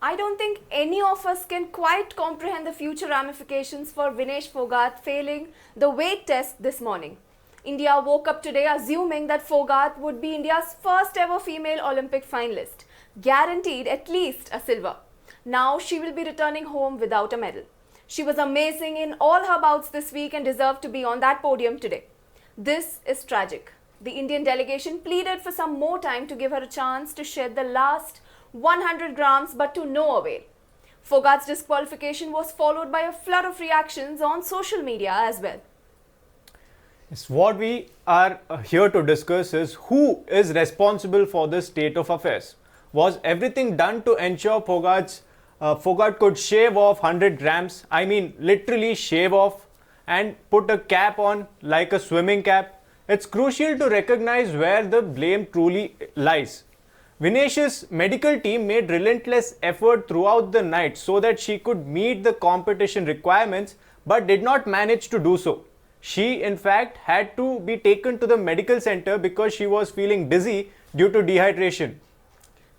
I don't think any of us can quite comprehend the future ramifications for Vinesh Phogat failing the weight test this morning. India woke up today assuming that Phogat would be India's first ever female Olympic finalist, guaranteed at least a silver. Now she will be returning home without a medal. She was amazing in all her bouts this week and deserved to be on that podium today. This is tragic. The Indian delegation pleaded for some more time to give her a chance to shed the last 100 grams, but to no avail. Phogat's disqualification was followed by a flood of reactions on social media as well. Yes, what we are here to discuss is who is responsible for this state of affairs. Was everything done to ensure Phogat could shave off 100 grams? I mean, literally shave off and put a cap on like a swimming cap. It's crucial to recognize where the blame truly lies. Vinesh's medical team made relentless effort throughout the night so that she could meet the competition requirements but did not manage to do so. She, in fact, had to be taken to the medical center because she was feeling dizzy due to dehydration.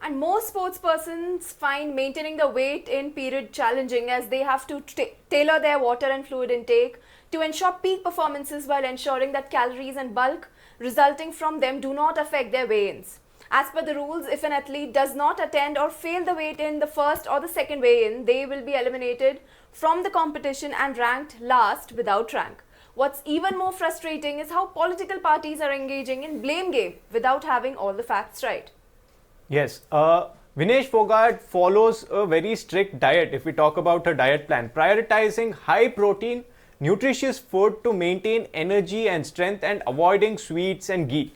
And most sports persons find maintaining the weight in period challenging as they have to tailor their water and fluid intake to ensure peak performances while ensuring that calories and bulk resulting from them do not affect their weigh-ins. As per the rules, if an athlete does not attend or fail the weight in the first or the second weigh-in, they will be eliminated from the competition and ranked last without rank. What's even more frustrating is how political parties are engaging in blame game without having all the facts right. Yes, Vinesh Phogat follows a very strict diet if we talk about her diet plan, prioritizing high protein, nutritious food to maintain energy and strength and avoiding sweets and ghee.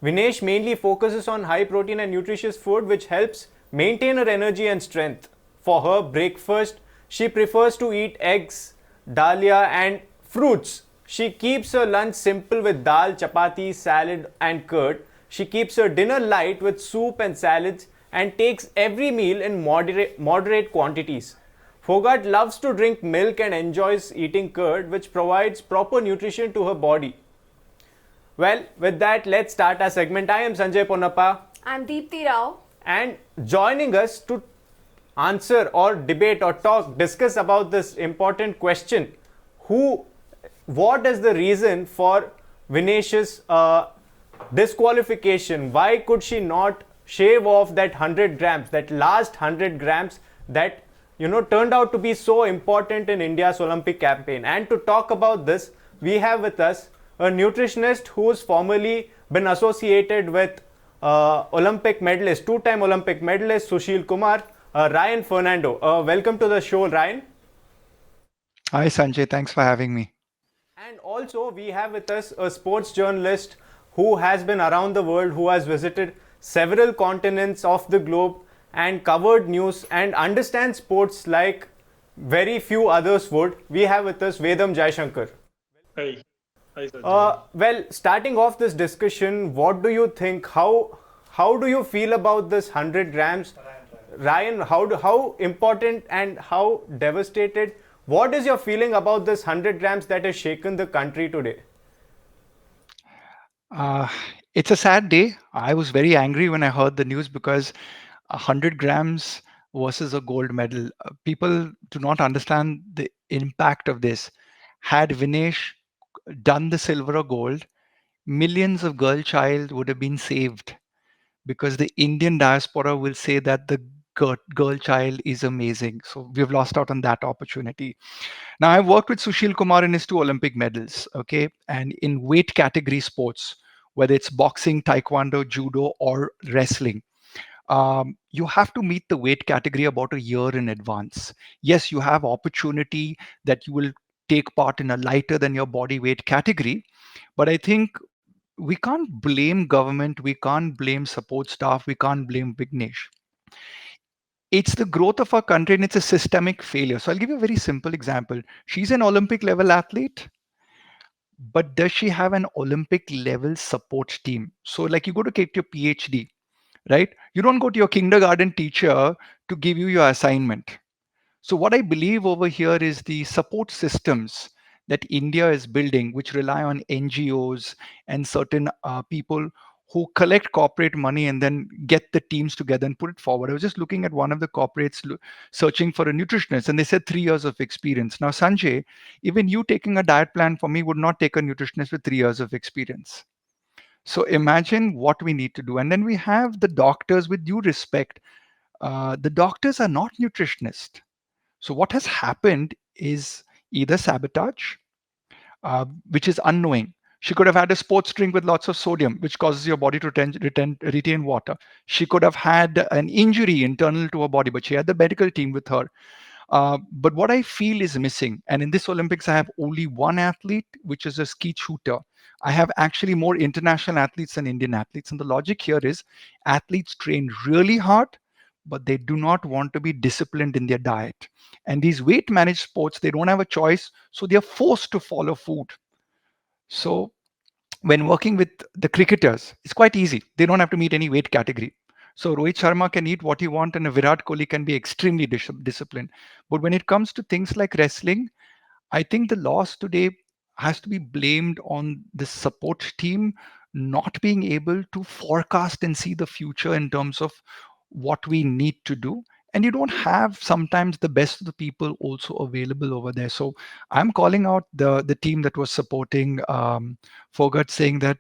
Vinesh mainly focuses on high protein and nutritious food which helps maintain her energy and strength. For her breakfast, she prefers to eat eggs, dalia and fruits. She keeps her lunch simple with dal, chapati, salad and curd. She keeps her dinner light with soup and salads and takes every meal in moderate quantities. Phogat loves to drink milk and enjoys eating curd which provides proper nutrition to her body. Well, with that, let's start our segment. I am Sanjay Ponnappa. I'm Deepthi Rao. And joining us to answer or debate or discuss about this important question, what is the reason for Vinesh's disqualification? Why could she not shave off that 100 grams, that last 100 grams that turned out to be so important in India's Olympic campaign? And to talk about this, we have with us a nutritionist who's formerly been associated with Olympic medalist, two-time Olympic medalist Sushil Kumar, Ryan Fernando. Welcome to the show, Ryan. Hi, Sanjay. Thanks for having me. And also we have with us a sports journalist who has been around the world, who has visited several continents of the globe and covered news and understands sports like very few others would. We have with us Vedam Jaishankar. Hi. Hi, well, starting off this discussion, what do you think? How do you feel about this 100 grams? Ryan, how important and how devastated? What is your feeling about this 100 grams that has shaken the country today? It's a sad day. I was very angry when I heard the news because 100 grams versus a gold medal. People do not understand the impact of this. Had Vinesh done the silver or gold, millions of girl child would have been saved because the Indian diaspora will say that the girl child is amazing. So we've lost out on that opportunity. Now I've worked with Sushil Kumar in his 2 Olympic medals, okay, and in weight category sports, whether it's boxing, taekwondo, judo, or wrestling. You have to meet the weight category about a year in advance. Yes, you have opportunity that you will take part in a lighter than your body weight category, but I think we can't blame government, we can't blame support staff, we can't blame Vignesh. It's the growth of our country and it's a systemic failure. So I'll give you a very simple example. She's an Olympic level athlete, but does she have an Olympic level support team? So like you go to get your PhD, right? You don't go to your kindergarten teacher to give you your assignment. So what I believe over here is the support systems that India is building, which rely on NGOs and certain people who collect corporate money and then get the teams together and put it forward. I was just looking at one of the corporates searching for a nutritionist, and they said 3 years of experience. Now, Sanjay, even you taking a diet plan for me would not take a nutritionist with 3 years of experience. So imagine what we need to do. And then we have the doctors, with due respect, the doctors are not nutritionists. So what has happened is either sabotage, which is unknowing. She could have had a sports drink with lots of sodium, which causes your body to retain water. She could have had an injury internal to her body, but she had the medical team with her. But what I feel is missing, and in this Olympics, I have only one athlete, which is a skeet shooter. I have actually more international athletes than Indian athletes. And the logic here is athletes train really hard, but they do not want to be disciplined in their diet. And these weight managed sports, they don't have a choice. So they are forced to follow food. So when working with the cricketers, it's quite easy. They don't have to meet any weight category. So Rohit Sharma can eat what he wants, and a Virat Kohli can be extremely disciplined. But when it comes to things like wrestling, I think the loss today has to be blamed on the support team not being able to forecast and see the future in terms of what we need to do. And you don't have sometimes the best of the people also available over there. So I'm calling out the team that was supporting Fogat, saying that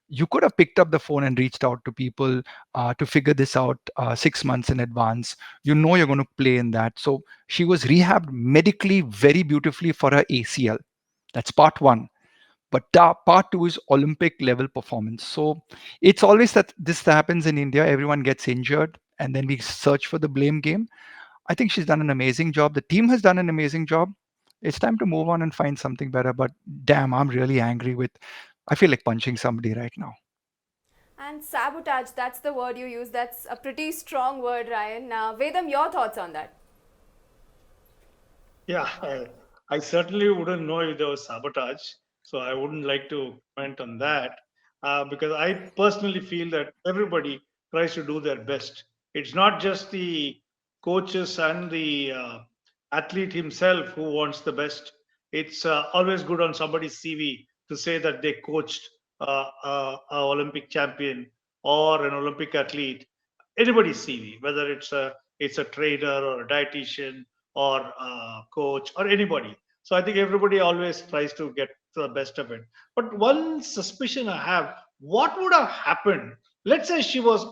you could have picked up the phone and reached out to people to figure this out 6 months in advance. You know you're going to play in that. So she was rehabbed medically very beautifully for her ACL. That's part one. But part two is Olympic level performance. So it's always that this happens in India. Everyone gets injured and then we search for the blame game. I think she's done an amazing job. The team has done an amazing job. It's time to move on and find something better. But damn, I'm really angry with, I feel like punching somebody right now. And sabotage, that's the word you use. That's a pretty strong word, Ryan. Now, Vedam, your thoughts on that? Yeah, I certainly wouldn't know if there was sabotage, so I wouldn't like to comment on that because I personally feel that everybody tries to do their best. It's not just the coaches and the athlete himself who wants the best. It's always good on somebody's CV to say that they coached a Olympic champion or an Olympic athlete. Anybody's CV, whether it's a trainer or a dietitian or coach or anybody. So I think everybody always tries to get the best of it. But one suspicion I have: what would have happened? Let's say she was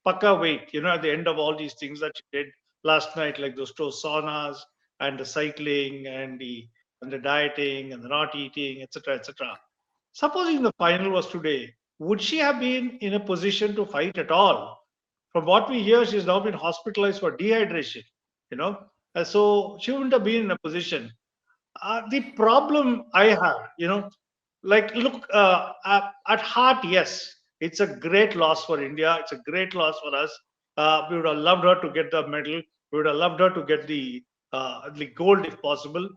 paka weight, at the end of all these things that she did last night, like those two saunas and the cycling and the dieting and the not eating, etc., etc. Supposing the final was today, would she have been in a position to fight at all? From what we hear, she's now been hospitalized for dehydration. You know, so she wouldn't have been in a position. The problem I have, like look at heart, yes, it's a great loss for India. It's a great loss for us. We would have loved her to get the medal. We would have loved her to get the gold if possible.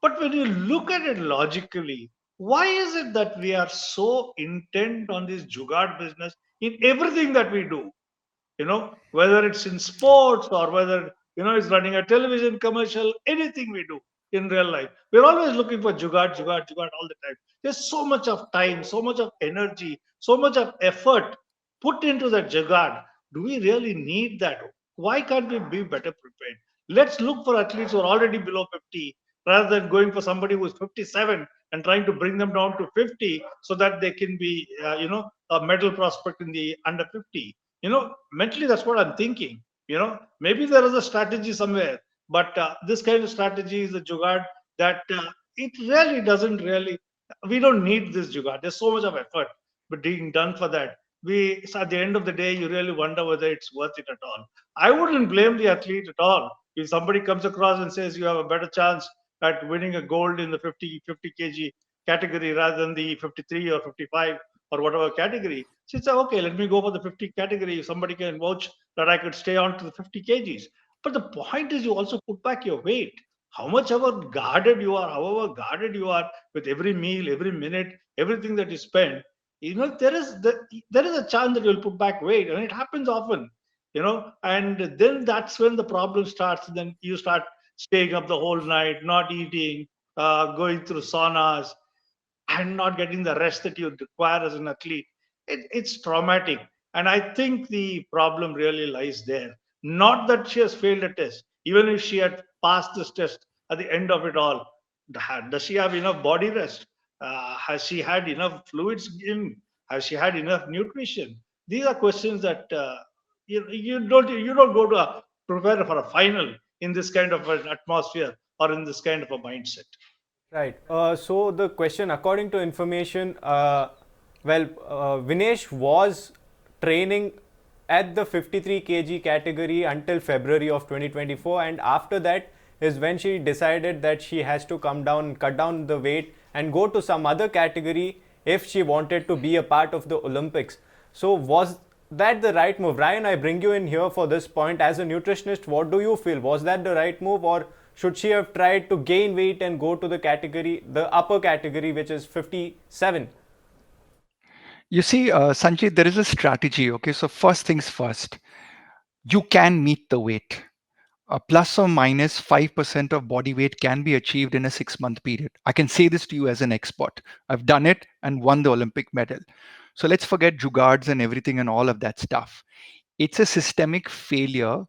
But when you look at it logically, why is it that we are so intent on this jugaad business in everything that we do? Whether it's in sports or whether, it's running a television commercial, anything we do in real life. We're always looking for jugaad, jugaad, jugaad all the time. There's so much of time, so much of energy, so much of effort put into that jugaad. Do we really need that? Why can't we be better prepared? Let's look for athletes who are already below 50 rather than going for somebody who's 57 and trying to bring them down to 50 so that they can be, a medal prospect in the under 50. Mentally, that's what I'm thinking. Maybe there is a strategy somewhere, but this kind of strategy is a jugaad that it really doesn't really. We don't need this jugaad. There's so much of effort being done for that. So at the end of the day, you really wonder whether it's worth it at all. I wouldn't blame the athlete at all if somebody comes across and says you have a better chance at winning a gold in the 50 kg category rather than the 53 or 55 or whatever category. So it's okay, let me go for the 50 category. Somebody can vouch that I could stay on to the 50 kgs. But the point is, you also put back your weight. How much ever guarded you are, however guarded you are with every meal, every minute, everything that you spend, there is a chance that you'll put back weight, and it happens often. And then that's when the problem starts. Then you start staying up the whole night, not eating, going through saunas. and not getting the rest that you require as an athlete, it's traumatic. And I think the problem really lies there. Not that she has failed a test. Even if she had passed this test at the end of it all, does she have enough body rest? Has she had enough fluids in? Has she had enough nutrition? These are questions that you don't go to prepare for a final in this kind of an atmosphere or in this kind of a mindset. Right. So the question, according to information, Vinesh was training at the 53 kg category until February of 2024, and after that is when she decided that she has to come down, cut down the weight, and go to some other category if she wanted to be a part of the Olympics. So was that the right move? Ryan, I bring you in here for this point. As a nutritionist, what do you feel? Was that the right move, or should she have tried to gain weight and go to the category, the upper category, which is 57? You see, Sanjay, there is a strategy. Okay, so first things first, you can meet the weight. Plus or minus 5% of body weight can be achieved in a 6 month period. I can say this to you as an expert. I've done it and won the Olympic medal. So let's forget jugards and everything and all of that stuff. It's a systemic failure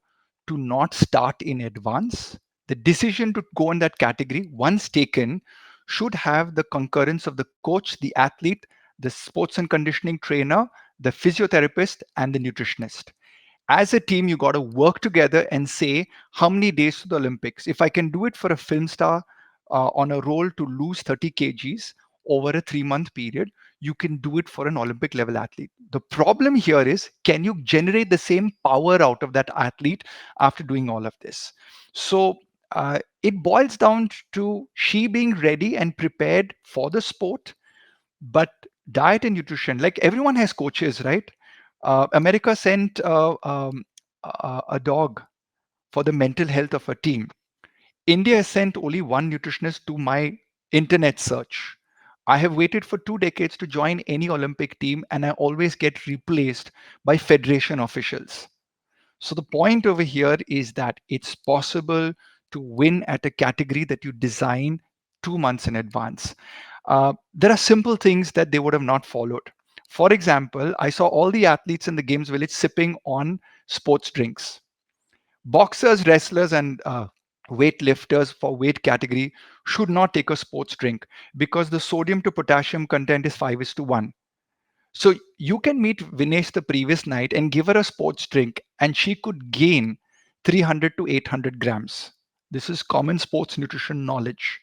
to not start in advance. The decision to go in that category, once taken, should have the concurrence of the coach, the athlete, the sports and conditioning trainer, the physiotherapist, and the nutritionist. As a team, you got to work together and say how many days to the Olympics. If I can do it for a film star on a roll to lose 30 kgs over a 3 month period, you can do it for an Olympic level athlete. The problem here is, can you generate the same power out of that athlete after doing all of this? So it boils down to she being ready and prepared for the sport, but diet and nutrition, like everyone has coaches, right? America sent a dog for the mental health of a team. India has sent only one nutritionist to my internet search. I have waited for 2 decades to join any Olympic team, and I always get replaced by federation officials. So the point over here is that it's possible to win at a category that you design 2 months in advance. There are simple things that they would have not followed. For example, I saw all the athletes in the Games Village sipping on sports drinks. Boxers, wrestlers, and weightlifters for weight category should not take a sports drink because the sodium to potassium content is 5:1. So you can meet Vinesh the previous night and give her a sports drink, and she could gain 300 to 800 grams. This is common sports nutrition knowledge.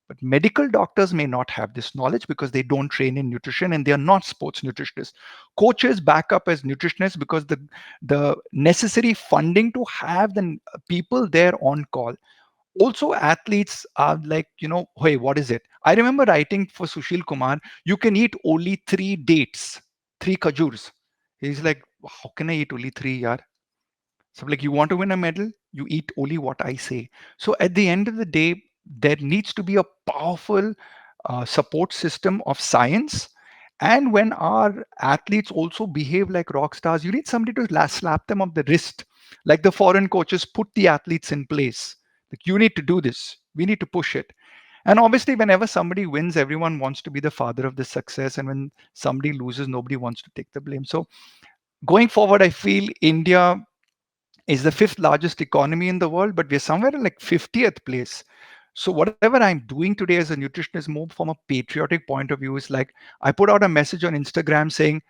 But medical doctors may not have this knowledge because they don't train in nutrition and they are not sports nutritionists. Coaches back up as nutritionists because the necessary funding to have the people there on call. Also, athletes are like, hey, what is it? I remember writing for Sushil Kumar, you can eat only 3 dates, 3 khajurs. He's like, how can I eat only three? Yaar? So, like, you want to win a medal, you eat only what I say. So, at the end of the day, there needs to be a powerful support system of science. And when our athletes also behave like rock stars, you need somebody to slap them on the wrist, like the foreign coaches put the athletes in place. Like, you need to do this. We need to push it. And obviously, whenever somebody wins, everyone wants to be the father of the success. And when somebody loses, nobody wants to take the blame. So, going forward, I feel India is the fifth largest economy in the world, but we're somewhere in like 50th place. So whatever I'm doing today as a nutritionist, more from a patriotic point of view, is like I put out a message on Instagram saying,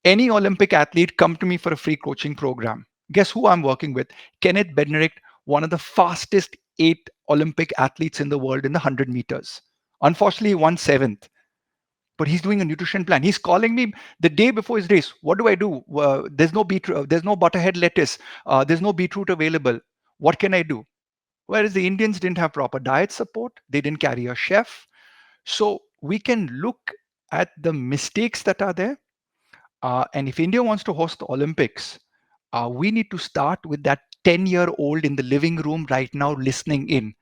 any Olympic athlete, come to me for a free coaching program. Guess who I'm working with? Kenneth Bednarek, one of the fastest 8 Olympic athletes in the world in the 100 meters. Unfortunately, he won seventh, but he's doing a nutrition plan. He's calling me the day before his race. What do I do? There's no beetroot, there's no butterhead lettuce, there's no beetroot available. What can I do? Whereas the Indians didn't have proper diet support, they didn't carry a chef. So we can look at the mistakes that are there. And if India wants to host the Olympics, we need to start with that 10-year-old in the living room right now listening in,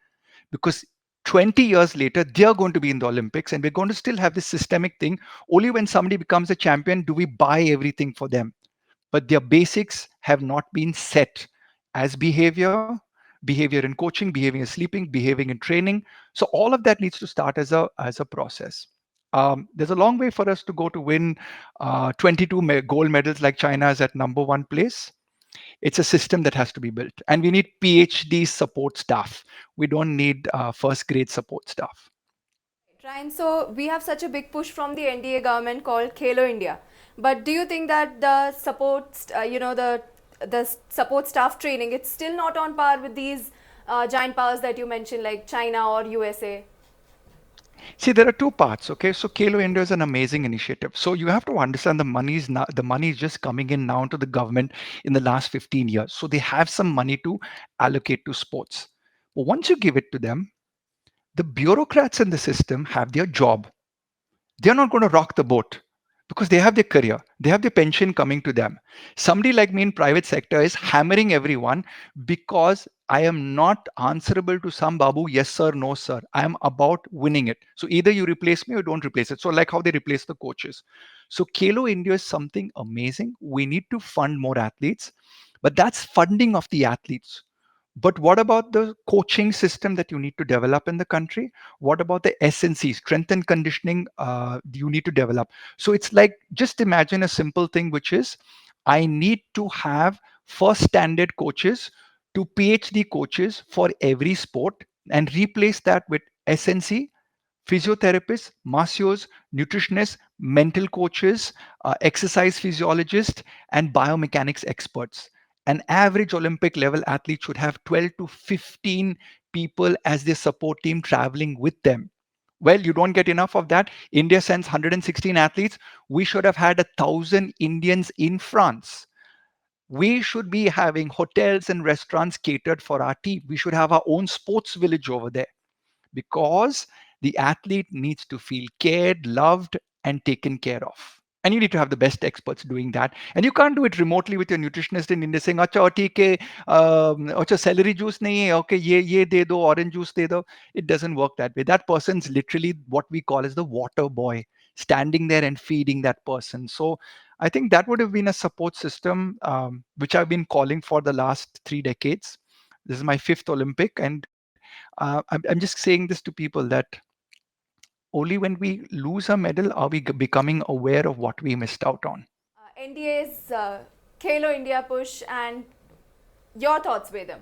because 20 years later they're going to be in the Olympics and we're going to still have this systemic thing. Only when somebody becomes a champion do we buy everything for them, but their basics have not been set as behavior in coaching, behavior in sleeping, behaving in training. So all of that needs to start as a process. There's a long way for us to go to win 22 gold medals like China is at number one place. It's a system that has to be built, and we need PhD support staff. We don't need first grade support staff. Ryan, so we have such a big push from the NDA government called Khelo India. But do you think that the support, the support staff training, it's still not on par with these giant powers that you mentioned, like China or USA? See, there are two parts. Okay, so Kalo India is an amazing initiative. So you have to understand the money is now, the money is just coming in now to the government in the last 15 years. So they have some money to allocate to sports. But once you give it to them, the bureaucrats in the system have their job. They're not going to rock the boat because they have their career, they have their pension coming to them. Somebody like me in private sector is hammering everyone because I am not answerable to some babu, yes sir, no sir. I am about winning it. So either you replace me or don't replace it. So like how they replace the coaches. So Kalo India is something amazing. We need to fund more athletes, but that's funding of the athletes. But what about the coaching system that you need to develop in the country? What about the SNC, strength and conditioning, you need to develop? So it's like, just imagine a simple thing, which is I need to have first standard coaches to PhD coaches for every sport and replace that with SNC, physiotherapists, masseurs, nutritionists, mental coaches, exercise physiologists, and biomechanics experts. An average Olympic level athlete should have 12 to 15 people as their support team traveling with them. Well, you don't get enough of that. India sends 116 athletes. We should have had 1,000 Indians in France. We should be having hotels and restaurants catered for our team. We should have our own sports village over there because the athlete needs to feel cared, loved, and taken care of. And you need to have the best experts doing that. And you can't do it remotely with your nutritionist in India saying, "Acha, theek hai, acha, celery juice nahi hai, okay, ye de do, orange juice de do." It doesn't work that way. That person's literally what we call as the water boy, standing there and feeding that person. So I think that would have been a support system, which I've been calling for the last 3 decades. This is my fifth Olympic, and I'm just saying this to people that only when we lose a medal are we becoming aware of what we missed out on. NDA's Khelo India push and your thoughts, Vedam.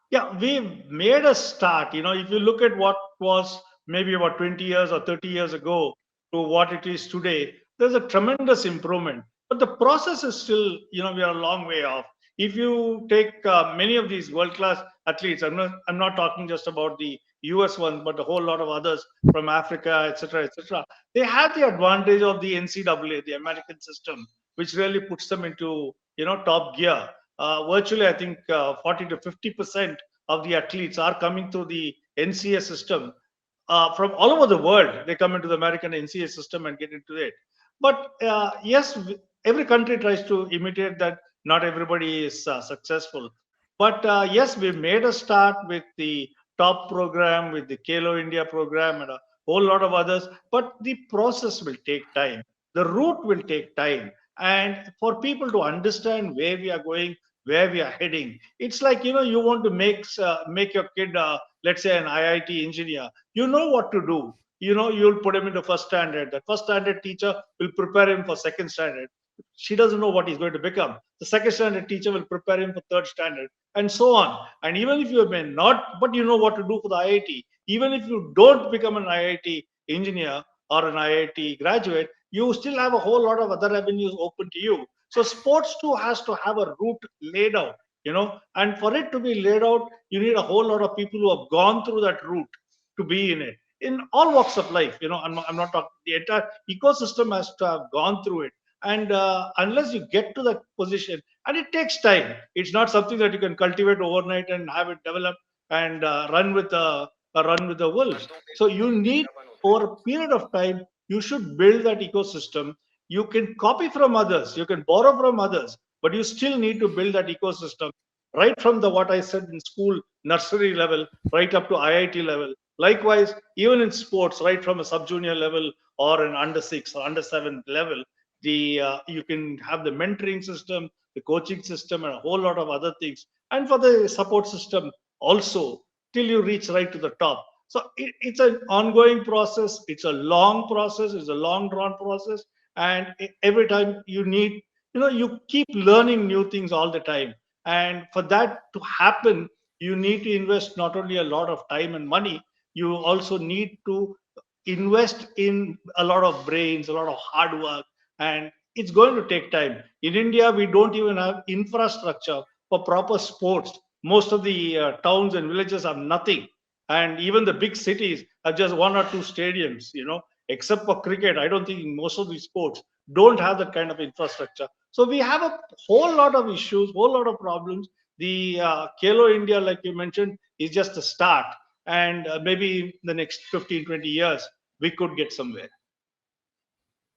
Yeah, we made a start. If you look at what was maybe about 20 years or 30 years ago to what it is today, there's a tremendous improvement. But the process is still, we are a long way off. If you take many of these world-class athletes, I'm not talking just about the US ones, but a whole lot of others from Africa, etc., etc. They have the advantage of the NCAA, the American system, which really puts them into, top gear. Virtually, I think 40 to 50% of the athletes are coming through the NCA system from all over the world. They come into the American NCA system and get into it. But yes, every country tries to imitate that. Not everybody is successful. But yes, we made a start with the top program, with the Kalo India program, and a whole lot of others. But the process will take time. The route will take time. And for people to understand where we are going, where we are heading, it's like, you want to make your kid, let's say, an IIT engineer. You know what to do. You'll put him into first standard. That first standard teacher will prepare him for second standard. She doesn't know what he's going to become. The second standard teacher will prepare him for third standard, and so on. And even if you may not, but you know what to do for the IIT. Even if you don't become an IIT engineer or an IIT graduate, you still have a whole lot of other avenues open to you. So sports too has to have a route laid out, and for it to be laid out, you need a whole lot of people who have gone through that route to be in it. In all walks of life, I'm not talking, the entire ecosystem has to have gone through it. And unless you get to that position, and it takes time, it's not something that you can cultivate overnight and have it develop and run with the wolves. So you need, over a period of time, you should build that ecosystem. You can copy from others, you can borrow from others, but you still need to build that ecosystem right from the what I said in school, nursery level, right up to IIT level. Likewise, even in sports, right from a sub junior level or an under six or under seven level, the you can have the mentoring system, the coaching system, and a whole lot of other things. And for the support system also, till you reach right to the top. So it's an ongoing process. It's a long process. It's a long drawn process. And every time you need, you keep learning new things all the time. And for that to happen, you need to invest not only a lot of time and money, you also need to invest in a lot of brains, a lot of hard work, and it's going to take time. In India, we don't even have infrastructure for proper sports. Most of the towns and villages have nothing, and even the big cities have just one or two stadiums. Except for cricket, I don't think most of these sports don't have that kind of infrastructure. So we have a whole lot of issues, whole lot of problems. The Kelo India, like you mentioned, is just a start, and maybe in the next 15, 20 years we could get somewhere.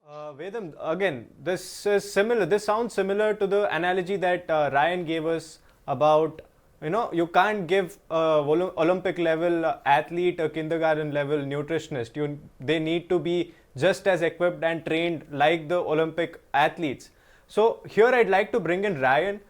Vedam, again, this is similar. This sounds similar to the analogy that Ryan gave us about, you can't give a Olympic level athlete a kindergarten level nutritionist. They need to be just as equipped and trained like the Olympic athletes. So here I'd like to bring in Ryan.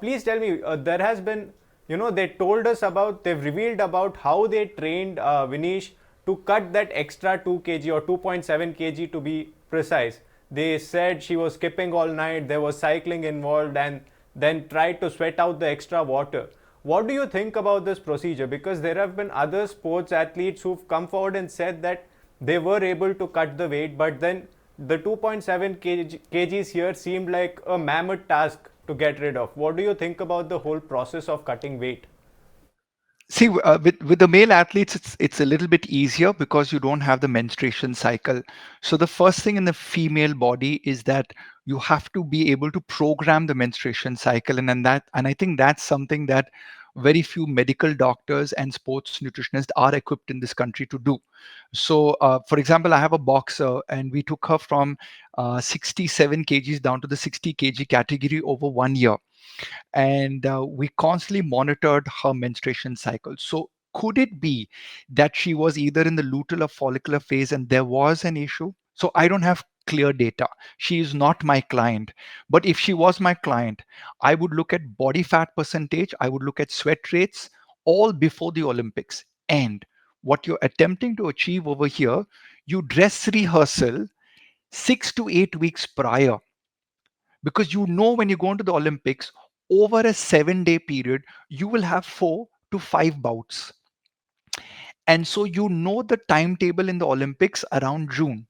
Please tell me, there has been, they told us about, they've revealed about how they trained Vinesh to cut that extra 2 kg or 2.7 kg to be precise. They said she was skipping all night, there was cycling involved, and then tried to sweat out the extra water. What do you think about this procedure? Because there have been other sports athletes who've come forward and said that they were able to cut the weight, but then the 2.7 kgs here seemed like a mammoth task to get rid of. What do you think about the whole process of cutting weight? See, with the male athletes, it's a little bit easier because you don't have the menstruation cycle. So the first thing in the female body is that you have to be able to program the menstruation cycle, and I think that's something that very few medical doctors and sports nutritionists are equipped in this country to do. So, for example, I have a boxer, and we took her from 67 kgs down to the 60 kg category over 1 year, and we constantly monitored her menstruation cycle. So could it be that she was either in the luteal or follicular phase and there was an issue? So I don't have clear data. She is not my client. But if she was my client, I would look at body fat percentage, I would look at sweat rates all before the Olympics. And what you're attempting to achieve over here, you dress rehearsal 6 to 8 weeks prior, because you know when you go into the Olympics, over a 7 day period, you will have 4 to 5 bouts. And so you know the timetable in the Olympics around June.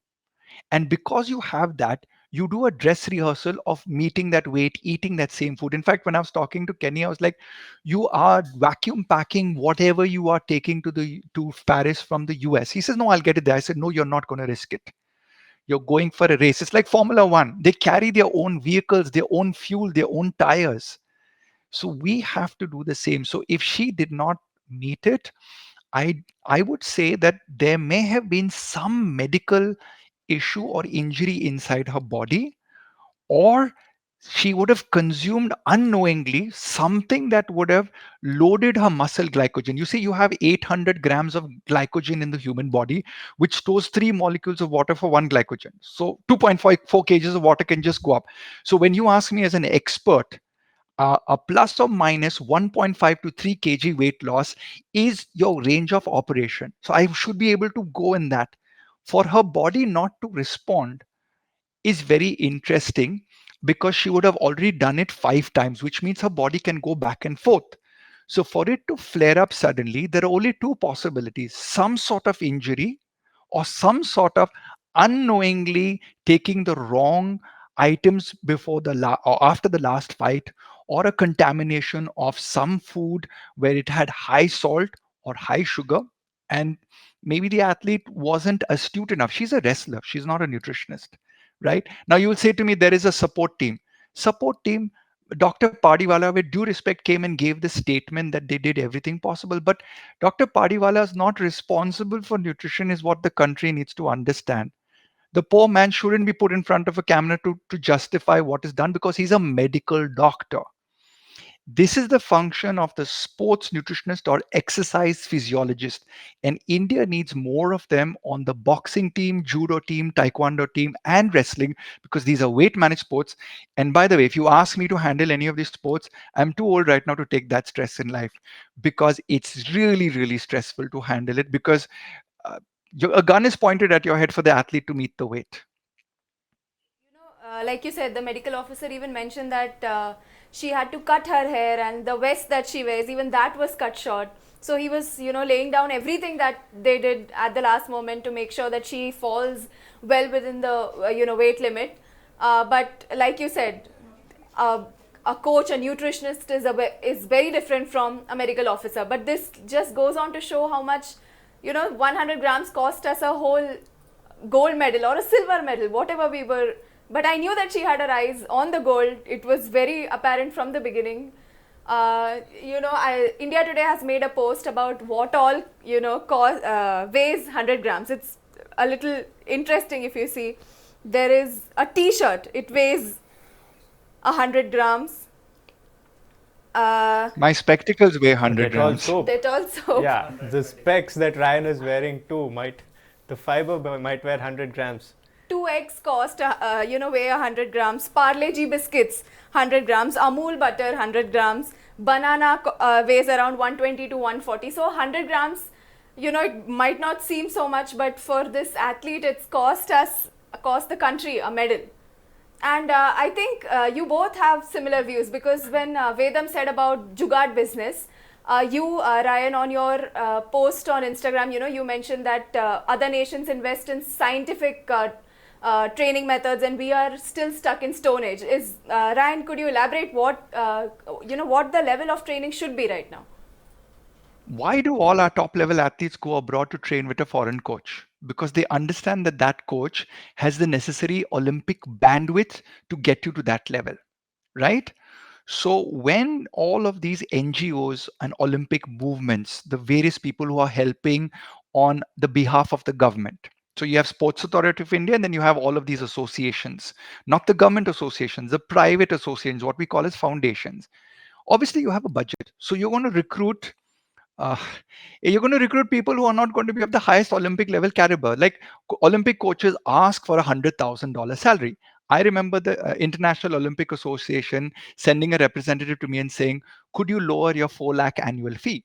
And because you have that, you do a dress rehearsal of meeting that weight, eating that same food. In fact, when I was talking to Kenny, I was like, you are vacuum packing whatever you are taking to Paris from the US. He says, no, I'll get it there. I said, no, you're not going to risk it. You're going for a race. It's like Formula One. They carry their own vehicles, their own fuel, their own tires. So we have to do the same. So if she did not meet it, I would say that there may have been some medical issue or injury inside her body, or she would have consumed unknowingly something that would have loaded her muscle glycogen. You see, you have 800 grams of glycogen in the human body, which stores 3 molecules of water for 1 glycogen. So 2.54 kgs of water can just go up. So when you ask me as an expert, a plus or minus 1.5 to 3 kg weight loss is your range of operation. So I should be able to go in that. For her body not to respond is very interesting, because she would have already done it 5 times, which means her body can go back and forth. So for it to flare up suddenly, there are only two possibilities: some sort of injury, or some sort of unknowingly taking the wrong items before or after the last fight, or a contamination of some food where it had high salt or high sugar, and maybe the athlete wasn't astute enough. She's a wrestler, she's not a nutritionist, right? Now you will say to me, there is a support team. Dr. Padiwala, with due respect, came and gave the statement that they did everything possible. But Dr. Padiwala is not responsible for nutrition, is what the country needs to understand. The poor man shouldn't be put in front of a camera to justify what is done, because he's a medical doctor. This is the function of the sports nutritionist or exercise physiologist. And India needs more of them on the boxing team, judo team, taekwondo team, and wrestling because these are weight managed sports. And by the way, if you ask me to handle any of these sports, I'm too old right now to take that stress in life because it's really, really stressful to handle it because uh, a gun is pointed at your head for the athlete to meet the weight. Like you said, the medical officer even mentioned that she had to cut her hair and the vest that she wears, even that was cut short. So he was, laying down everything that they did at the last moment to make sure that she falls well within the, weight limit. But like you said, uh, a coach, a nutritionist is very different from a medical officer. But this just goes on to show how much, 100 grams cost us a whole gold medal or a silver medal, whatever we were. But I knew that she had her eyes on the gold. It was very apparent from the beginning. India Today has made a post about what all weighs 100 grams. It's a little interesting if you see. There is a T-shirt. It weighs 100 grams. My spectacles weigh The 100 Dettol grams. soap. Dettol soap. Yeah, the specs that Ryan is wearing too the fiber might weigh 100 grams. Two eggs cost, weigh 100 grams. Parle G biscuits, 100 grams. Amul butter, 100 grams. Banana weighs around 120 to 140. So 100 grams, it might not seem so much, but for this athlete, it's cost the country a medal. And I think you both have similar views because when Vedam said about Jugaad business, Ryan, on your post on Instagram, you mentioned that other nations invest in scientific training methods and we are still stuck in Stone Age. Ryan, could you elaborate what the level of training should be right now? Why do all our top level athletes go abroad to train with a foreign coach? Because they understand that that coach has the necessary Olympic bandwidth to get you to that level, right? So when all of these NGOs and Olympic movements, the various people who are helping on the behalf of the government, so you have Sports Authority of India, and then you have all of these associations, not the government associations, the private associations, what we call as foundations. Obviously, you have a budget, so uh, you're going to recruit people who are not going to be of the highest Olympic level caliber. Like Olympic coaches ask for $100,000 salary. I remember the International Olympic Association sending a representative to me and saying, "Could you lower your 4 lakh annual fee?"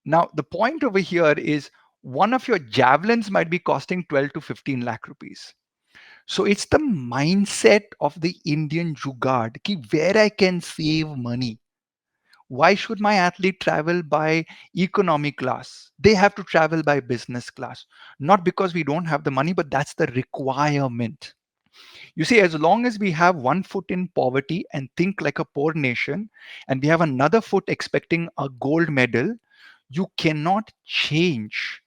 Now, the point over here is one of your javelins might be costing 12 to 15 lakh rupees. So it's the mindset of the Indian jugaad, ki where I can save money. Why should my athlete travel by economy class? They have to travel by business class. Not because we don't have the money, but that's the requirement. You see, as long as we have one foot in poverty and think like a poor nation, and we have another foot expecting a gold medal, you cannot change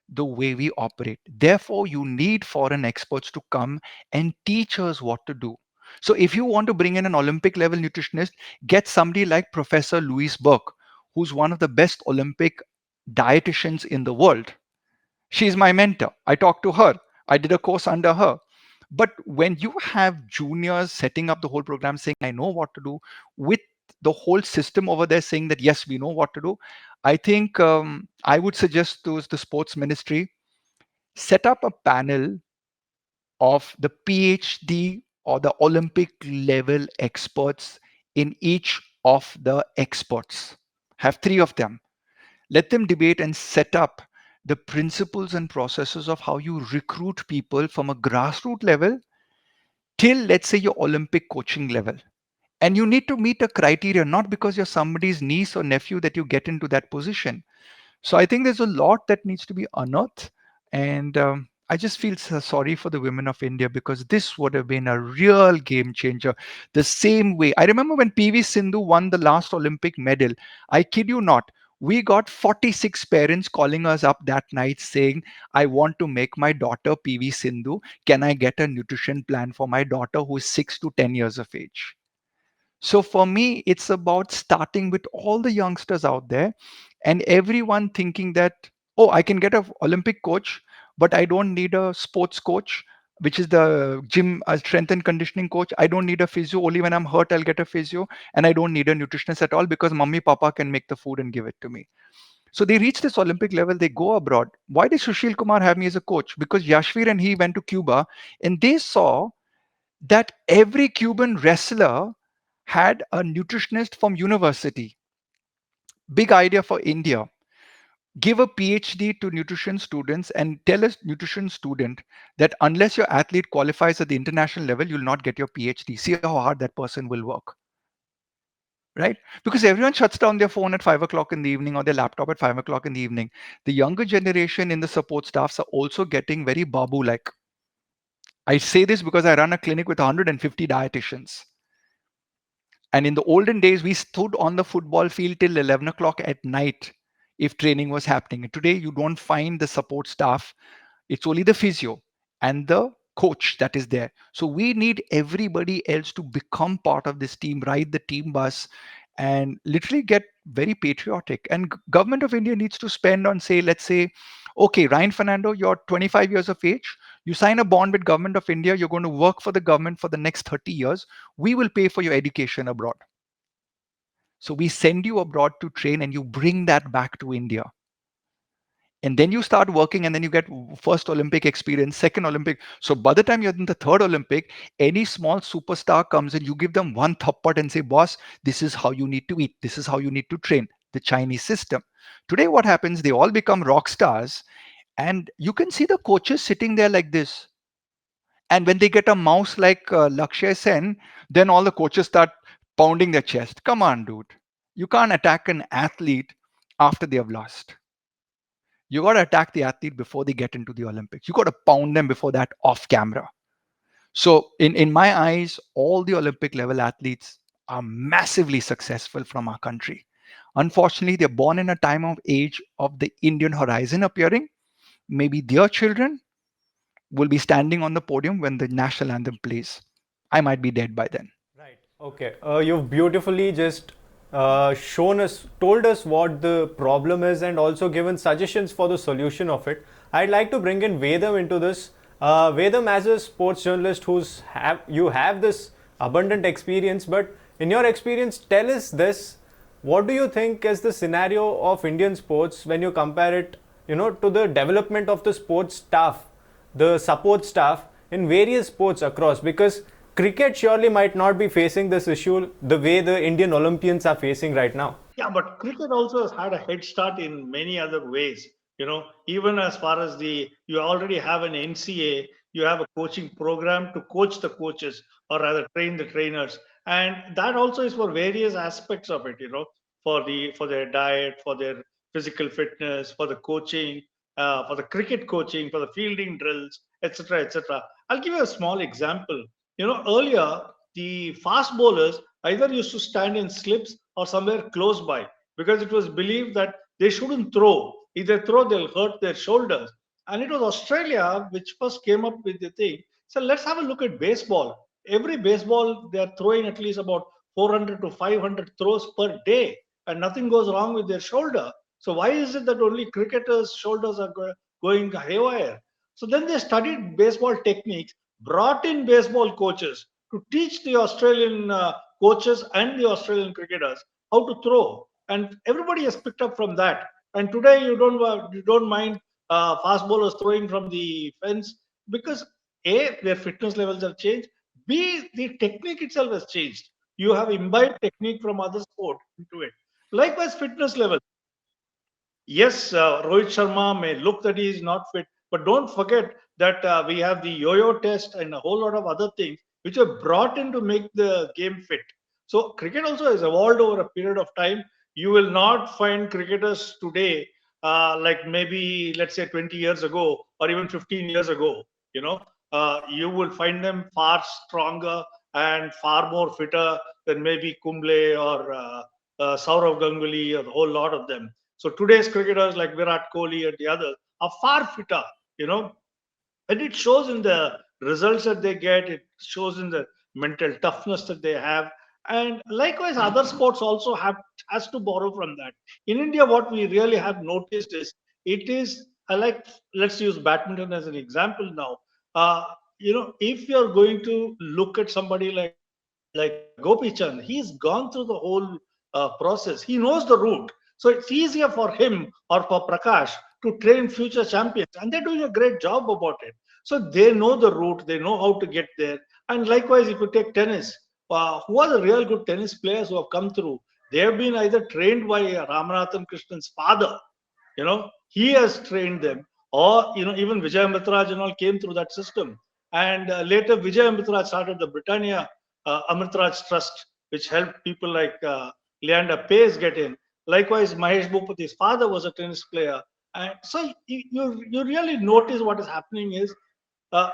the way we operate. Therefore, you need foreign experts to come and teach us what to do. So, if you want to bring in an Olympic level nutritionist, get somebody like Professor Louise Burke, who's one of the best Olympic dietitians in the world. She's my mentor. I talked to her. I did a course under her. But when you have juniors setting up the whole program saying, I know what to do, with the whole system over there saying that, yes, we know what to do, I think I would suggest to the sports ministry set up a panel of the PhD or the Olympic level experts in each of the experts. Have three of them. Let them debate and set up the principles and processes of how you recruit people from a grassroots level till, let's say, your Olympic coaching level. And you need to meet a criteria, not because you're somebody's niece or nephew that you get into that position. So I think there's a lot that needs to be unearthed. And I just feel so sorry for the women of India because this would have been a real game changer. The same way, I remember when PV Sindhu won the last Olympic medal, I kid you not, we got 46 parents calling us up that night saying, I want to make my daughter PV Sindhu. Can I get a nutrition plan for my daughter who is 6 to 10 years of age? So for me, it's about starting with all the youngsters out there and everyone thinking that, oh, I can get an Olympic coach, but I don't need a sports coach which is the gym strength and conditioning coach. I don't need a physio. Only when I'm hurt, I'll get a physio. And I don't need a nutritionist at all because mummy, papa can make the food and give it to me. So they reach this Olympic level, they go abroad. Why did Sushil Kumar have me as a coach? Because Yashvir and he went to Cuba and they saw that every Cuban wrestler had a nutritionist from university. Big idea for India. Give a PhD to nutrition students and tell a nutrition student that unless your athlete qualifies at the international level, you'll not get your PhD. See how hard that person will work, right? Because everyone shuts down their phone at 5 o'clock in the evening or their laptop at 5 o'clock in the evening. The younger generation in the support staffs are also getting very babu like. I say this because I run a clinic with 150 dietitians. And in the olden days, we stood on the football field till 11 o'clock at night if training was happening. And today, you don't find the support staff. It's only the physio and the coach that is there. So we need everybody else to become part of this team, ride the team bus, and literally get very patriotic. And government of India needs to spend on, say, let's say, okay, Ryan Fernando, you're 25 years of age. You sign a bond with government of India. You're going to work for the government for the next 30 years. We will pay for your education abroad. So we send you abroad to train and you bring that back to India. And then you start working and then you get first Olympic experience, second Olympic. So by the time you're in the third Olympic, any small superstar comes and you give them one thappat and say, boss, this is how you need to eat. This is how you need to train. The Chinese system. Today, what happens? They all become rock stars and you can see the coaches sitting there like this. And when they get a mouse like Lakshay Sen, then all the coaches start pounding their chest. Come on, dude. You can't attack an athlete after they have lost. You got to attack the athlete before they get into the Olympics. You got to pound them before that off camera. So, in my eyes, all the Olympic level athletes are massively successful from our country. Unfortunately, they're born in a time of age of the Indian horizon appearing. Maybe their children will be standing on the podium when the national anthem plays. I might be dead by then. Right. Okay. You've beautifully just told us what the problem is, and also given suggestions for the solution of it. I'd like to bring in Vedam into this. Vedam, as a sports journalist, you have this abundant experience, but in your experience, tell us this: what do you think is the scenario of Indian sports when you compare it, to the development of the sports staff, the support staff in various sports across? Because cricket surely might not be facing this issue the way the Indian Olympians are facing right now. Yeah, but cricket also has had a head start in many other ways. Even as far as you already have an NCA, you have a coaching program to coach the coaches or rather train the trainers. And that also is for various aspects of it, for their diet, for their physical fitness, for the coaching, for the cricket coaching, for the fielding drills, etc., etc. I'll give you a small example. Earlier, the fast bowlers either used to stand in slips or somewhere close by because it was believed that they shouldn't throw. If they throw, they'll hurt their shoulders. And it was Australia which first came up with the thing. So let's have a look at baseball. Every baseball, they're throwing at least about 400 to 500 throws per day, and nothing goes wrong with their shoulder. So why is it that only cricketers' shoulders are going haywire? So then they studied baseball techniques, brought in baseball coaches to teach the Australian coaches and the Australian cricketers how to throw, and everybody has picked up from that. And today you don't mind fast bowlers throwing from the fence because A, their fitness levels have changed. B, the technique itself has changed. You have imbibed technique from other sport into it. Likewise, fitness level. Yes, Rohit Sharma may look that he is not fit, but don't forget that we have the yo-yo test and a whole lot of other things which are brought in to make the game fit. So cricket also has evolved over a period of time. You will not find cricketers today like maybe let's say 20 years ago or even 15 years ago. You will find them far stronger and far more fitter than maybe Kumble or Saurav Ganguly or the whole lot of them. So today's cricketers like Virat Kohli and the others are far fitter, and it shows in the results that they get. It shows in the mental toughness that they have, and likewise, other sports also has to borrow from that. In India, what we really have noticed is it is like let's use badminton as an example now. Uh, if you're going to look at somebody like Gopi Chand, he's gone through the whole process. He knows the route. So it's easier for him or for Prakash to train future champions. And they're doing a great job about it. So they know the route, they know how to get there. And likewise, if you take tennis, who are the real good tennis players who have come through? They have been either trained by Ramanathan Krishnan's father, he has trained them, or even Vijay Amritraj and all came through that system. And later Vijay Amritraj started the Britannia Amritraj Trust, which helped people like Leander Pace get in. Likewise, Mahesh Bhupati's father was a tennis player. And so you really notice what is happening is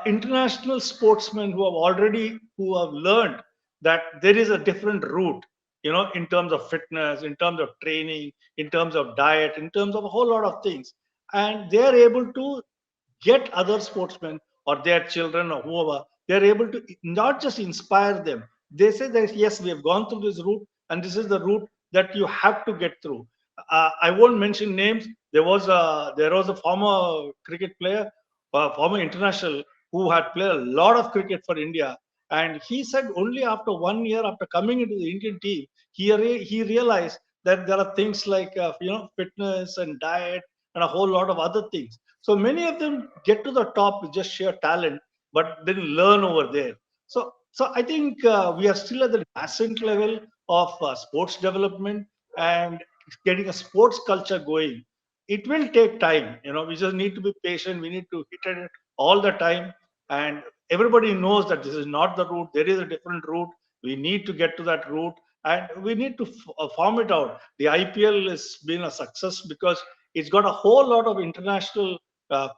international sportsmen who have learned that there is a different route, in terms of fitness, in terms of training, in terms of diet, in terms of a whole lot of things, and they are able to get other sportsmen or their children or whoever, they're able to not just inspire them. They say that yes, we have gone through this route, and this is the route that you have to get through. I won't mention names. There was a former cricket player, former international, who had played a lot of cricket for India, and he said only after 1 year after coming into the Indian team, he realized that there are things like fitness and diet and a whole lot of other things. So many of them get to the top with just sheer talent, but then learn over there. So I think we are still at the nascent level of sports development and getting a sports culture going. It will take time. We just need to be patient. We need to hit at it all the time, and everybody knows that this is not the route. There is a different route. We need to get to that route, and we need to form it out. The IPL has been a success because it's got a whole lot of international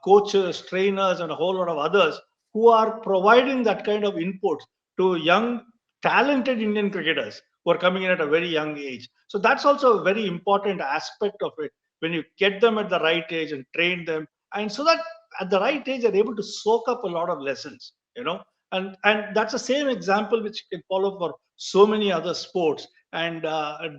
coaches, trainers, and a whole lot of others who are providing that kind of input to young, talented Indian cricketers who are coming in at a very young age. So that's also a very important aspect of it, when you get them at the right age and train them, and so that at the right age they're able to soak up a lot of lessons, and that's the same example which you can follow for so many other sports, and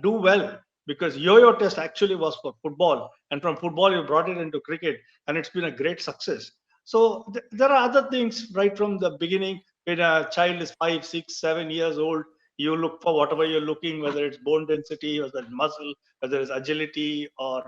do well, because yo-yo test actually was for football, and from football you brought it into cricket, and it's been a great success. So there are other things right from the beginning. When a child is 5, 6, 7 years old, you look for whatever you're looking, whether it's bone density, whether it's muscle, whether it's agility, or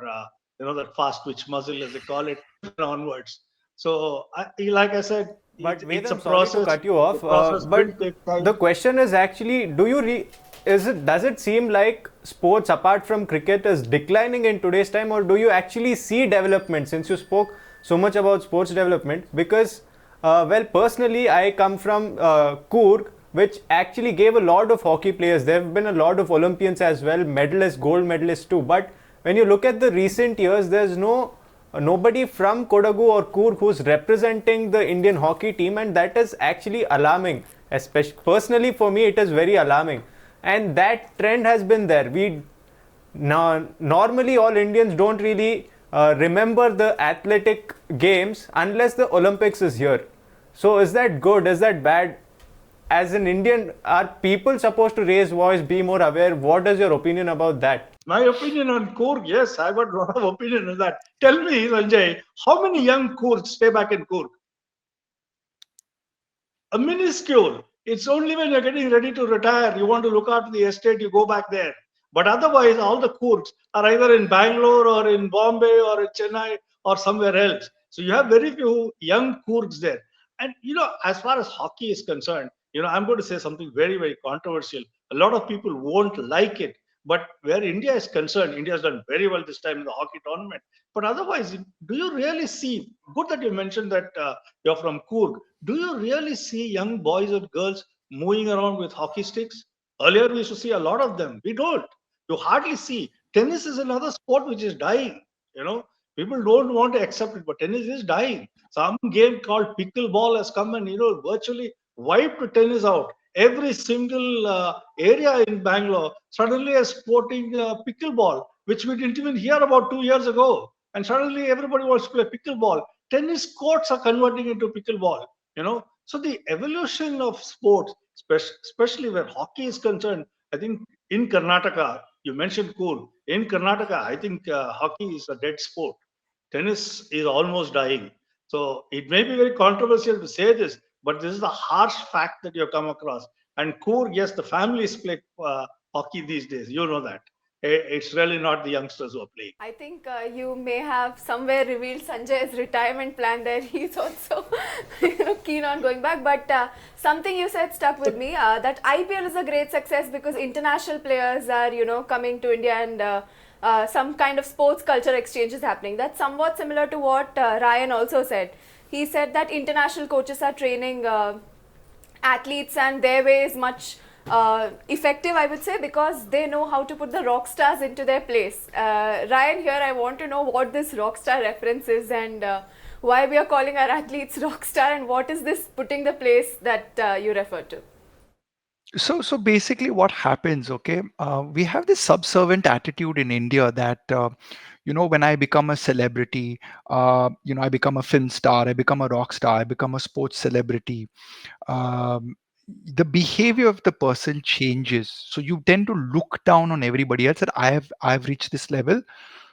that fast twitch muscle, as they call it, and onwards. So like I said, But it's a Vedam, sorry to process. cut you off, The process will but take time. the question is actually, does it seem like sports apart from cricket is declining in today's time, or do you actually see development, since you spoke so much about sports development? Because, well, personally, I come from Coorg, which actually gave a lot of hockey players. There have been a lot of Olympians as well, medalists, gold medalists too. But when you look at the recent years, there's nobody from Kodagu or Coorg who's representing the Indian hockey team, and that is actually alarming. Especially personally for me, it is very alarming, and that trend has been there. Normally all Indians don't really remember the athletic games unless the Olympics is here. So is that good? Is that bad? As an Indian, are people supposed to raise voice, be more aware? What is your opinion about that? My opinion on Coorg, yes, I've got a lot of opinion on that. Tell me, Sanjay, how many young Coorgs stay back in Coorg? A minuscule. It's only when you're getting ready to retire, you want to look after the estate, you go back there. But otherwise, all the Coorgs are either in Bangalore or in Bombay or in Chennai or somewhere else. So you have very few young Coorgs there. And as far as hockey is concerned, I'm going to say something very, very controversial. A lot of people won't like it. But where India is concerned, India has done very well this time in the hockey tournament. But otherwise, do you really see, good that you mentioned that you're from Coorg, do you really see young boys and girls moving around with hockey sticks? Earlier, we used to see a lot of them. We don't. You hardly see. Tennis is another sport which is dying. People don't want to accept it, but tennis is dying. Some game called pickleball has come and, virtually wiped tennis out. Every single area in Bangalore suddenly is sporting pickleball, which we didn't even hear about 2 years ago. And suddenly everybody wants to play pickleball. Tennis courts are converting into pickleball. So the evolution of sports, especially where hockey is concerned, I think in Karnataka, you mentioned Coorg. In Karnataka, I think hockey is a dead sport. Tennis is almost dying. So it may be very controversial to say this, But this is the harsh fact that you have come across. And Coor, yes, the families play hockey these days. You know that. It's really not the youngsters who are playing. I think you may have somewhere revealed Sanjay's retirement plan there. He's also keen on going back. But something you said stuck with me, that IPL is a great success because international players are, coming to India, and some kind of sports culture exchange is happening. That's somewhat similar to what Ryan also said. He said that international coaches are training athletes, and their way is much effective, I would say, because they know how to put the rock stars into their place. Ryan, here I want to know what this rock star reference is, and why we are calling our athletes rock star, and what is this putting the place that you refer to. So basically, what happens? Okay, we have this subservient attitude in India that when I become a celebrity, I become a film star, I become a rock star, I become a sports celebrity. Um, the behavior of the person changes, so you tend to look down on everybody else. That I've reached this level,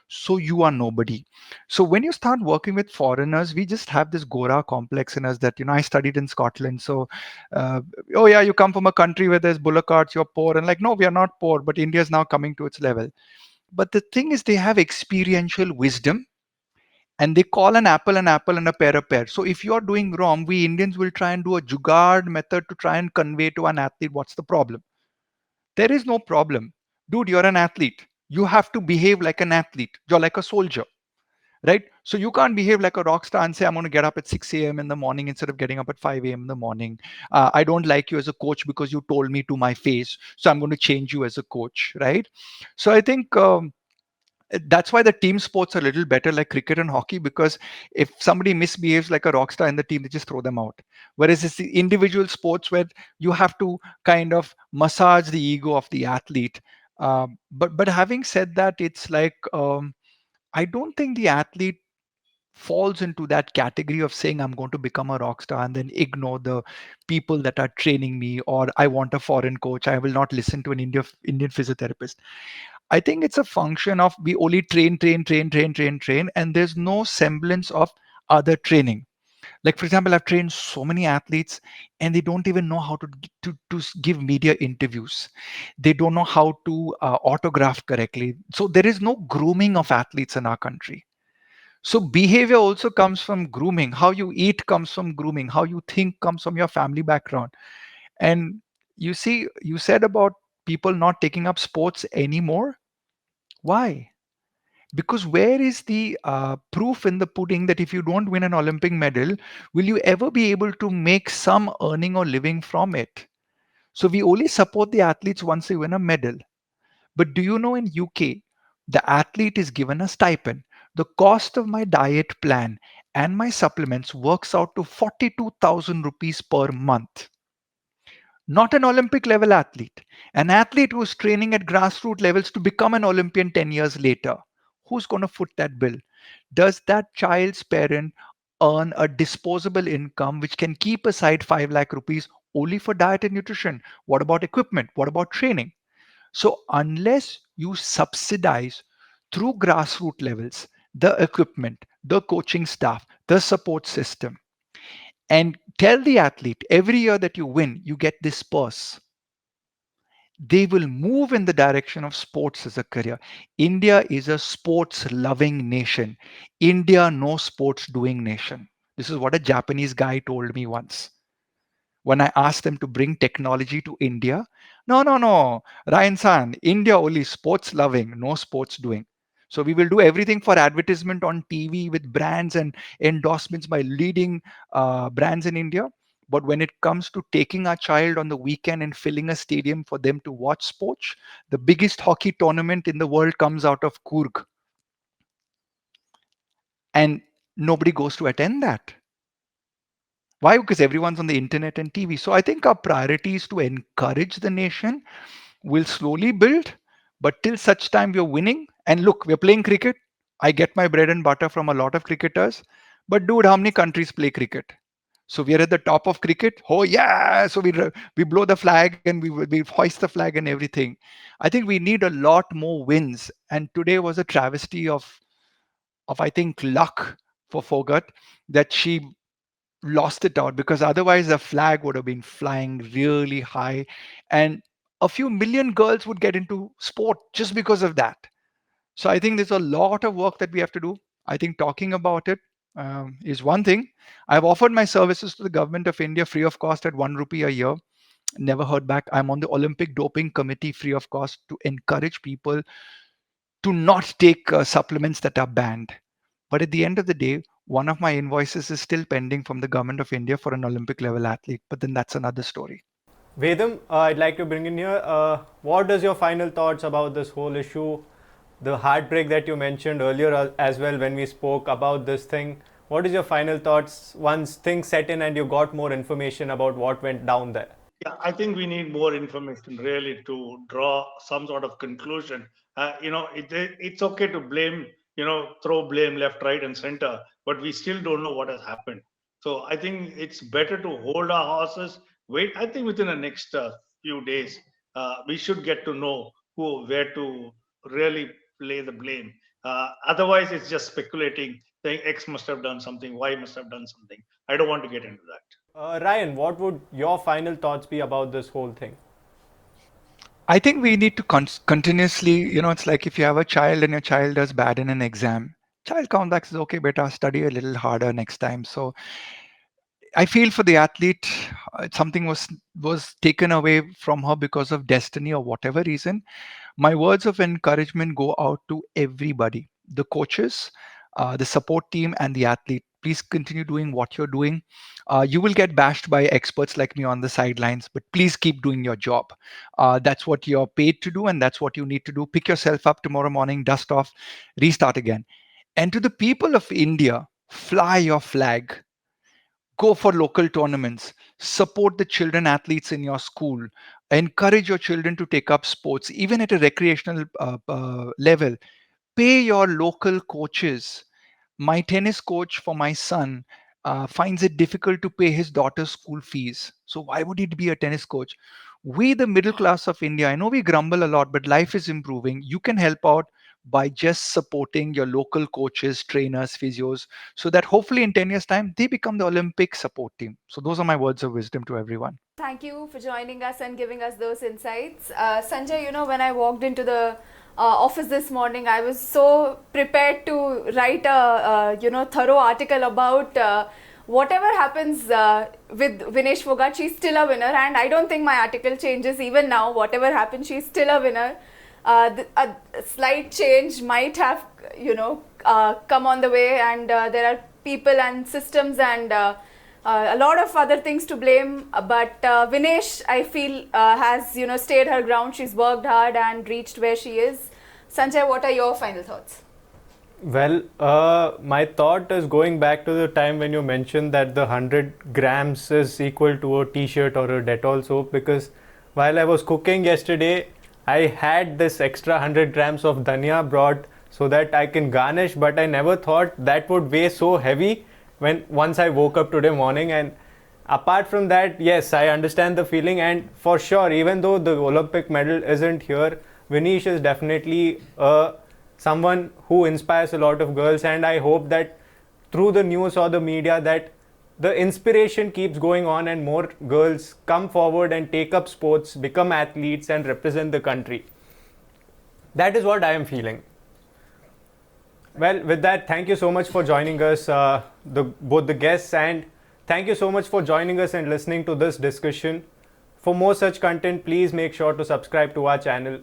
so you are nobody. So when you start working with foreigners, we just have this Gora complex in us that I studied in Scotland, so uh, oh yeah, you come from a country where there's bullock carts, you're poor, and like, no, we are not poor, but India is now coming to its level. But the thing is, they have experiential wisdom, and they call an apple and a pear a pear. So if you're doing wrong, we Indians will try and do a jugaad method to try and convey to an athlete what's the problem. There is no problem. Dude, you're an athlete. You have to behave like an athlete. You're like a soldier, right? So you can't behave like a rock star and say, I'm going to get up at 6 a.m. in the morning instead of getting up at 5 a.m. in the morning. I don't like you as a coach because you told me to my face. So I'm going to change you as a coach, right? So I think that's why the team sports are a little better, like cricket and hockey, because if somebody misbehaves like a rock star in the team, they just throw them out. Whereas it's the individual sports where you have to kind of massage the ego of the athlete. But having said that, it's like I don't think the athlete falls into that category of saying I'm going to become a rock star and then ignore the people that are training me, or I want a foreign coach, I will not listen to an Indian physiotherapist. I think it's a function of we only train, and there's no semblance of other training. Like, for example, I've trained so many athletes and they don't even know how to give media interviews. They don't know how to autograph correctly. So there is no grooming of athletes in our country. So behavior also comes from grooming. How you eat comes from grooming. How you think comes from your family background. And you see, you said about people not taking up sports anymore. Why? Because where is the proof in the pudding that if you don't win an Olympic medal, will you ever be able to make some earning or living from it? So we only support the athletes once they win a medal. But do you know, in UK, the athlete is given a stipend. The cost of my diet plan and my supplements works out to 42,000 rupees per month. Not an Olympic level athlete, an athlete who's training at grassroots levels to become an Olympian 10 years later. Who's going to foot that bill? Does that child's parent earn a disposable income which can keep aside 5 lakh rupees only for diet and nutrition? What about equipment? What about training? So, unless you subsidize through grassroots levels the equipment, the coaching staff, the support system, and tell the athlete every year that you win, you get this purse, they will move in the direction of sports as a career. India is a sports loving nation. India, no sports doing nation. This is what a Japanese guy told me once when I asked them to bring technology to India. No, no, no. Ryan San, India only sports loving, no sports doing. So we will do everything for advertisement on TV with brands and endorsements by leading brands in India. But when it comes to taking our child on the weekend and filling a stadium for them to watch sports, the biggest hockey tournament in the world comes out of Kurg, and nobody goes to attend that. Why? Because everyone's on the internet and TV. So I think our priority is to encourage the nation. We'll slowly build, but till such time we're winning. And look, we're playing cricket. I get my bread and butter from a lot of cricketers. But dude, how many countries play cricket? So we are at the top of cricket. Oh yeah! So we blow the flag and we hoist the flag and everything. I think we need a lot more wins. And today was a travesty of I think luck for Phogat, that she lost it out, because otherwise the flag would have been flying really high, and a few million girls would get into sport just because of that. So I think there's a lot of work that we have to do. I think talking about it is one thing. I've offered my services to the government of India free of cost at 1 rupee a year. Never heard back. I'm on the Olympic Doping Committee free of cost to encourage people to not take supplements that are banned. But at the end of the day, one of my invoices is still pending from the government of India for an Olympic level athlete. But then that's another story. Vedam, I'd like to bring in here. What is your final thoughts about this whole issue? The heartbreak that you mentioned earlier as well when we spoke about this thing. What is your final thoughts once things set in and you got more information about what went down there? Yeah, I think we need more information really to draw some sort of conclusion. It's okay to blame, throw blame left, right, and center, but we still don't know what has happened. So I think it's better to hold our horses, wait. I think within the next few days, we should get to know where to really lay the blame. Otherwise, it's just speculating, saying X must have done something, Y must have done something. I don't want to get into that. Ryan, what would your final thoughts be about this whole thing? I think we need to continuously, it's like if you have a child and your child does bad in an exam, child comes back and says, okay, beta, study a little harder next time. So I feel for the athlete, something was taken away from her because of destiny or whatever reason. My words of encouragement go out to everybody, the coaches, the support team, and the athlete. Please continue doing what you're doing. You will get bashed by experts like me on the sidelines, but please keep doing your job. That's what you're paid to do, and that's what you need to do. Pick yourself up tomorrow morning, dust off, restart again. And to the people of India, fly your flag. Go for local tournaments, support the children athletes in your school, encourage your children to take up sports, even at a recreational level. Pay your local coaches. My tennis coach for my son finds it difficult to pay his daughter's school fees. So why would he be a tennis coach? We, the middle class of India, I know we grumble a lot, but life is improving. You can help out by just supporting your local coaches, trainers, physios, so that hopefully in 10 years' time, they become the Olympic support team. So those are my words of wisdom to everyone. Thank you for joining us and giving us those insights. Sanjay, when I walked into the office this morning, I was so prepared to write a thorough article about whatever happens with Vinesh Phogat. She's still a winner, and I don't think my article changes even now. Whatever happens, she's still a winner. A slight change might have come on the way, and there are people and systems and a lot of other things to blame, but Vinesh, I feel, has stayed her ground. She's worked hard and reached where she is. Sanjay, what are your final thoughts? Well, my thought is going back to the time when you mentioned that the 100 grams is equal to a t-shirt or a Dettol soap, because while I was cooking yesterday, I had this extra 100 grams of dhania brought so that I can garnish, but I never thought that would weigh so heavy once I woke up today morning. And apart from that, yes, I understand the feeling, and for sure, even though the Olympic medal isn't here, Vinesh is definitely someone who inspires a lot of girls, and I hope that through the news or the media that the inspiration keeps going on and more girls come forward and take up sports, become athletes and represent the country. That is what I am feeling. Well, with that, thank you so much for joining us, both the guests, and thank you so much for joining us and listening to this discussion. For more such content, please make sure to subscribe to our channel.